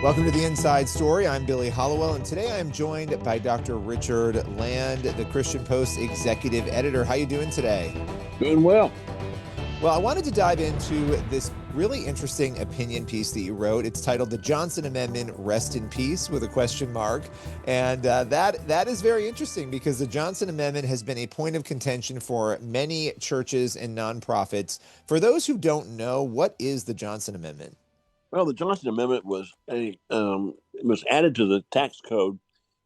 Welcome to the Inside Story. I'm Billy Hallowell, and today I am joined by Dr. Richard Land, the Christian Post executive editor. How you doing today? Doing well. Well, I wanted to dive into this really interesting opinion piece that you wrote. It's titled "The Johnson Amendment Rest in Peace" with a question mark, and that is very interesting because the Johnson Amendment has been a point of contention for many churches and nonprofits. For those who don't know, what is the Johnson Amendment? Well, the Johnson Amendment was was added to the tax code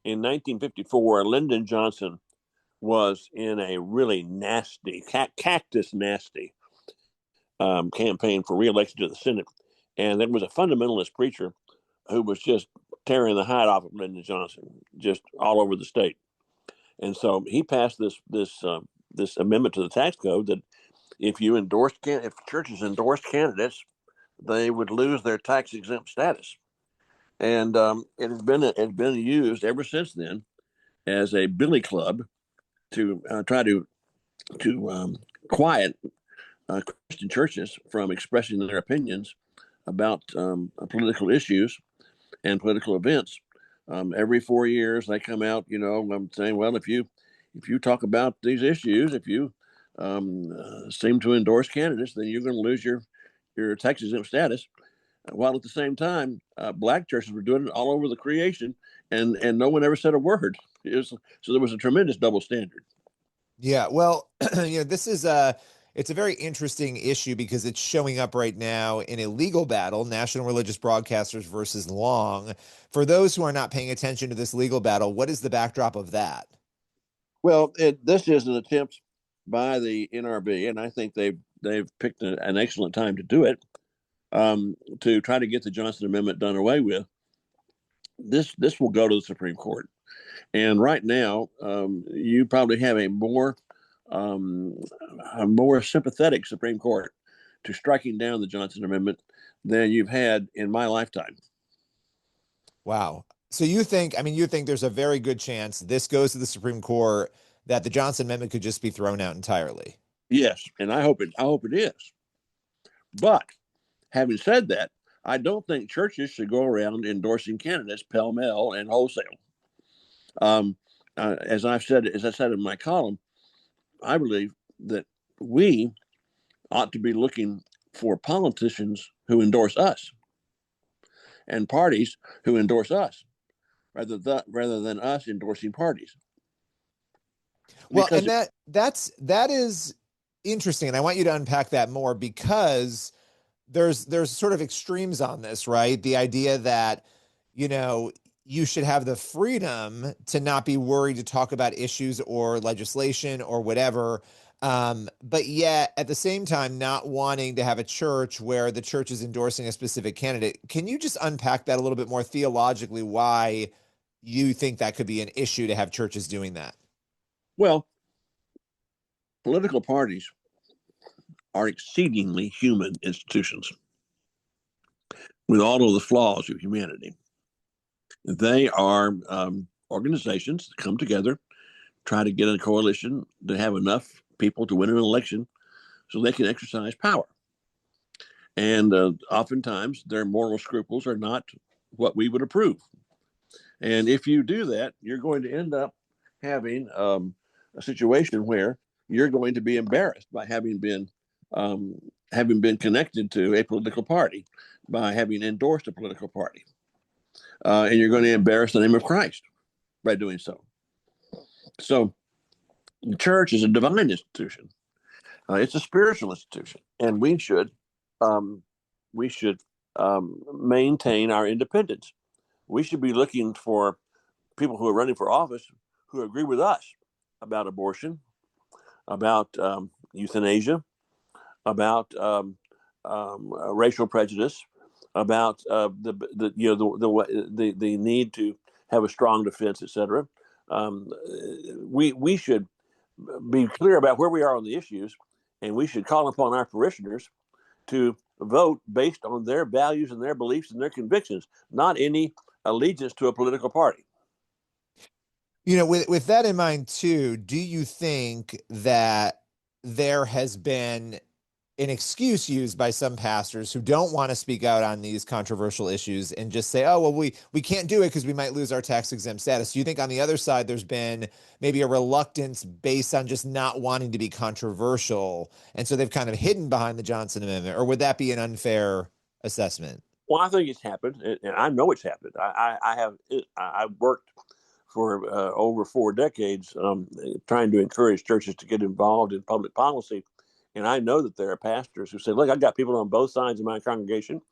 in 1954. Lyndon Johnson was in a really nasty, cactus nasty campaign for re-election to the Senate, and there was a fundamentalist preacher who was just tearing the hide off of Lyndon Johnson, just all over the state. And so he passed this amendment to the tax code that if churches endorsed candidates, they would lose their tax exempt status. And it's been used ever since then as a billy club to try to quiet Christian churches from expressing their opinions about political issues and political events. Every 4 years, they come out, saying, well, if you talk about these issues, if you seem to endorse candidates, then you're going to lose your tax exempt status. While at the same time, black churches were doing it all over the creation, and no one ever said a word. So there was a tremendous double standard. Yeah, well, this is it's a very interesting issue because it's showing up right now in a legal battle, National Religious Broadcasters versus Long. For those who are not paying attention to this legal battle, what is the backdrop of that? Well, this is an attempt by the NRB, and I think they've picked an excellent time to do it, to try to get the Johnson Amendment done away with. This will go to the Supreme Court, and right now, you probably have a more sympathetic Supreme Court to striking down the Johnson Amendment than you've had in my lifetime. Wow. So you think there's a very good chance this goes to the Supreme Court, that the Johnson Amendment could just be thrown out entirely? Yes, and I hope it is. But having said that, I don't think churches should go around endorsing candidates pell-mell and wholesale. As I said in my column, I believe that we ought to be looking for politicians who endorse us and parties who endorse us, rather than us endorsing parties. Well, and that is interesting, and I want you to unpack that more because there's sort of extremes on this, right? The idea that, you should have the freedom to not be worried to talk about issues or legislation or whatever, but yet at the same time not wanting to have a church where the church is endorsing a specific candidate. Can you just unpack that a little bit more theologically, why you think that could be an issue to have churches doing that? Well, political parties are exceedingly human institutions with all of the flaws of humanity. They are organizations that come together, try to get a coalition to have enough people to win an election so they can exercise power. And oftentimes their moral scruples are not what we would approve. And if you do that, you're going to end up having a situation where you're going to be embarrassed by having been connected to a political party, by having endorsed a political party. And you're going to embarrass the name of Christ by doing so. So the church is a divine institution. It's a spiritual institution, and we should maintain our independence. We should be looking for people who are running for office who agree with us about abortion, about euthanasia, about racial prejudice, about the need to have a strong defense, etc. We should be clear about where we are on the issues, and we should call upon our parishioners to vote based on their values and their beliefs and their convictions, not any allegiance to a political party. With that in mind too, do you think that there has been an excuse used by some pastors who don't want to speak out on these controversial issues and just say, oh, well, we can't do it because we might lose our tax exempt status. Do you think on the other side, there's been maybe a reluctance based on just not wanting to be controversial? And so they've kind of hidden behind the Johnson Amendment, or would that be an unfair assessment? Well, I think it's happened, and I know it's happened. I worked for over 4 decades trying to encourage churches to get involved in public policy. And I know that there are pastors who say, look, I've got people on both sides of my congregation.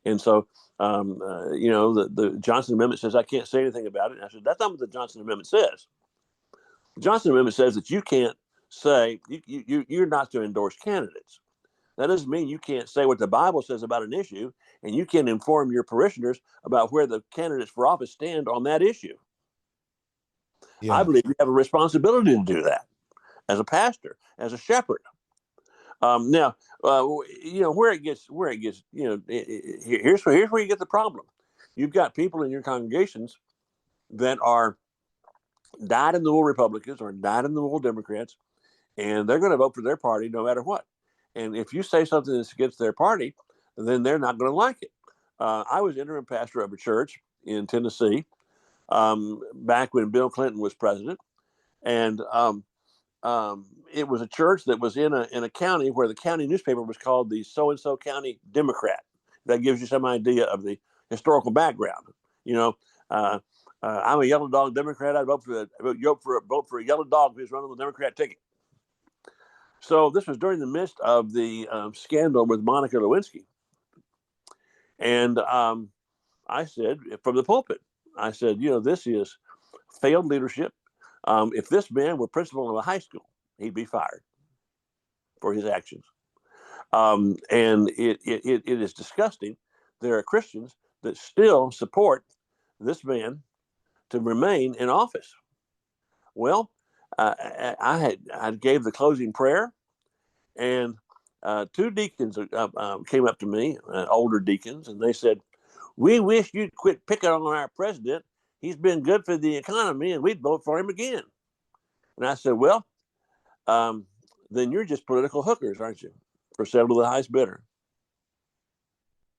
And so, the Johnson Amendment says I can't say anything about it. And I said, that's not what the Johnson Amendment says. The Johnson Amendment says that you can't say, you're not to endorse candidates. That doesn't mean you can't say what the Bible says about an issue, and you can inform your parishioners about where the candidates for office stand on that issue. I Yeah. believe you have a responsibility to do that as a pastor, as a shepherd. Now, where it gets, here's where you get the problem. You've got people in your congregations that are dyed-in-the-wool Republicans or dyed-in-the-wool Democrats, and they're going to vote for their party no matter what. And if you say something that's against their party, then they're not going to like it. I was interim pastor of a church in Tennessee back when Bill Clinton was president, and it was a church that was in a county where the county newspaper was called the So and So County Democrat. That gives you some idea of the historical background. You know, I'm a yellow dog Democrat. I'd vote for a yellow dog who's running the Democrat ticket. So this was during the midst of the scandal with Monica Lewinsky, and I said from the pulpit, I said, this is failed leadership. If this man were principal of a high school, he'd be fired for his actions. And it is disgusting. There are Christians that still support this man to remain in office. Well, I gave the closing prayer, and two deacons came up to me, older deacons, and they said, "We wish you'd quit picking on our president. He's been good for the economy, and we'd vote for him again." And I said, "Well, then you're just political hookers, aren't you? For sale to the highest bidder."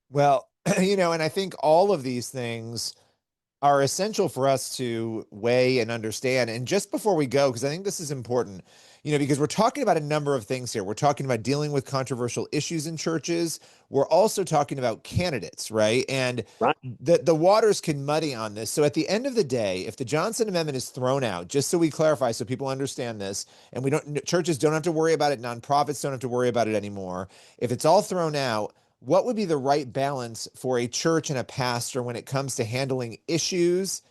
Well, and I think all of these things are essential for us to weigh and understand. And just before we go, because I think this is important, because we're talking about a number of things here. We're talking about dealing with controversial issues in churches. We're also talking about candidates, right? And Right. the waters can muddy on this. So at the end of the day, if the Johnson Amendment is thrown out, just so we clarify, so people understand this, and churches don't have to worry about it, nonprofits don't have to worry about it anymore. If it's all thrown out, what would be the right balance for a church and a pastor when it comes to handling issues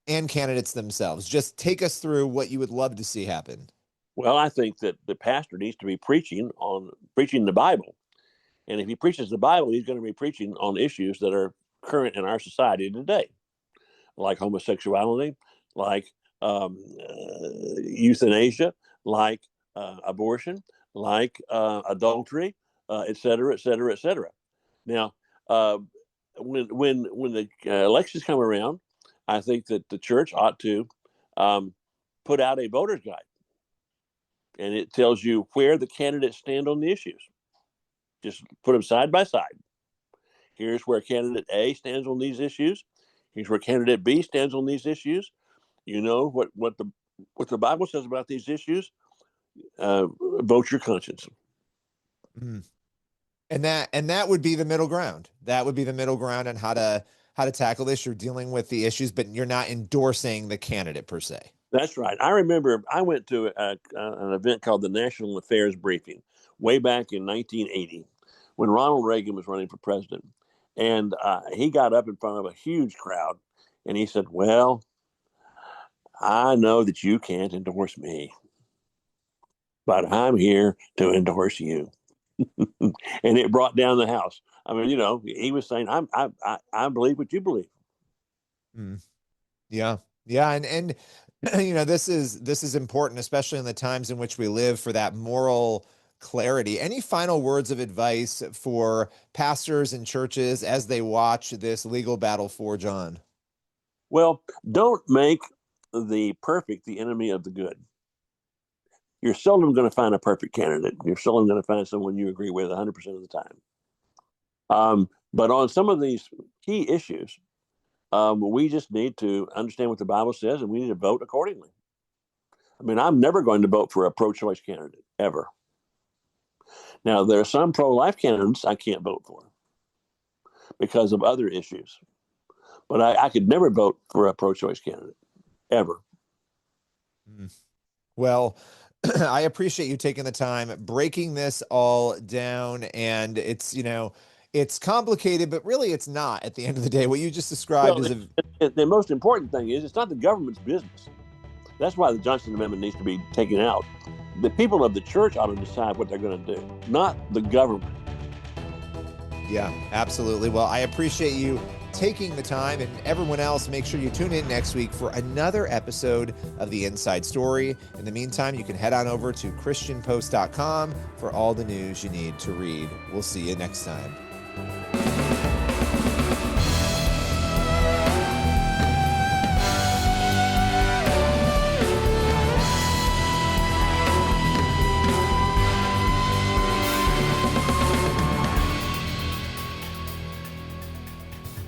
and candidates themselves? Just take us through what you would love to see happen. Well, I think that the pastor needs to be preaching the Bible. And if he preaches the Bible, he's going to be preaching on issues that are current in our society today, like homosexuality, like euthanasia, like abortion, like adultery, et cetera, et cetera, et cetera. Now, when the elections come around, I think that the church ought to put out a voter's guide, and it tells you where the candidates stand on the issues. Just put them side by side. Here's where candidate A stands on these issues. Here's where candidate B stands on these issues. You know what the Bible says about these issues. Vote your conscience. Mm. And that would be the middle ground. That would be the middle ground on how to tackle this. You're dealing with the issues, but you're not endorsing the candidate per se. That's right. I remember I went to an event called the National Affairs Briefing way back in 1980 when Ronald Reagan was running for president. And he got up in front of a huge crowd and he said, "Well, I know that you can't endorse me, but I'm here to endorse you." And it brought down the house. I mean, he was saying, I believe what you believe. Mm. Yeah. Yeah. And this is important, especially in the times in which we live, for that moral clarity. Any final words of advice for pastors and churches as they watch this legal battle forge on? Well, don't make the perfect the enemy of the good. you're seldom going to find a perfect candidate. You're seldom going to find someone you agree with 100% of the time. But on some of these key issues, we just need to understand what the Bible says, and we need to vote accordingly. I mean, I'm never going to vote for a pro-choice candidate, ever. Now, there are some pro-life candidates I can't vote for because of other issues. But I could never vote for a pro-choice candidate, ever. Well, I appreciate you taking the time, breaking this all down. And it's, it's complicated, but really it's not at the end of the day. What you just described is the most important thing is it's not the government's business. That's why the Johnson Amendment needs to be taken out. The people of the church ought to decide what they're going to do, not the government. Yeah, absolutely. Well, I appreciate you taking the time, and everyone else, make sure you tune in next week for another episode of The Inside Story. In the meantime, you can head on over to christianpost.com for all the news you need to read. We'll see you next time.